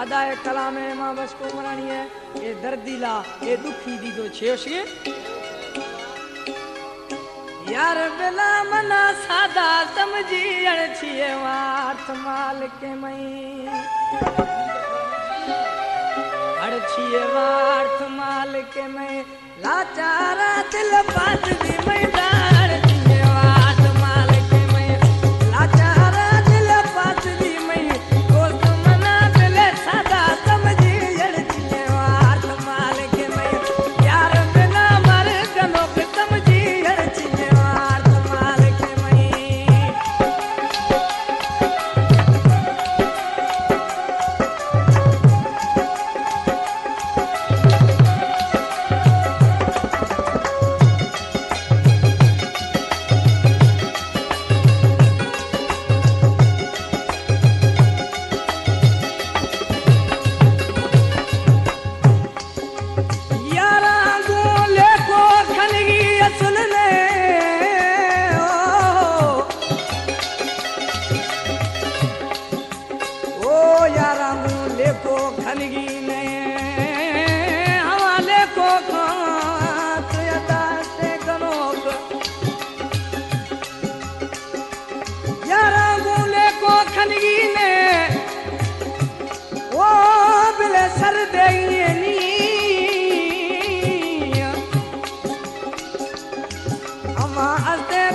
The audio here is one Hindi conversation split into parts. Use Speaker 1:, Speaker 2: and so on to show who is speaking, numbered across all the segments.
Speaker 1: अदाए कलाम है मां बस को मरानी है ये दर्दीला ये दुखी दी तो छेओशे यार बेला मना सादा समझी अड़छिए वार्थ माल के मई अड़छिए वार्थ माल के मई लाचारा दिल पात दी मैदान अड़छिए वार्थ माल के मई लाचारा दिल पात दी मई दोस्त मना दिल सादा समझी अड़छिए वार्थ माल के मई यार बेला मर गनो के समझी अड़छिए वार्थ माल के मई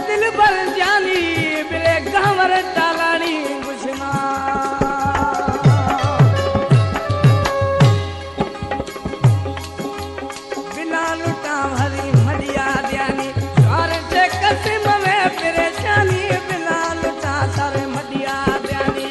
Speaker 1: दिल भर जानी बिले गहवर टालानी बुझना बिना लुटा भरी मदिया ध्यानी स्वार से कसिम में परेशानी बिना लुटा सारे मदिया ध्यानी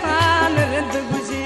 Speaker 1: खान रिंद गुजी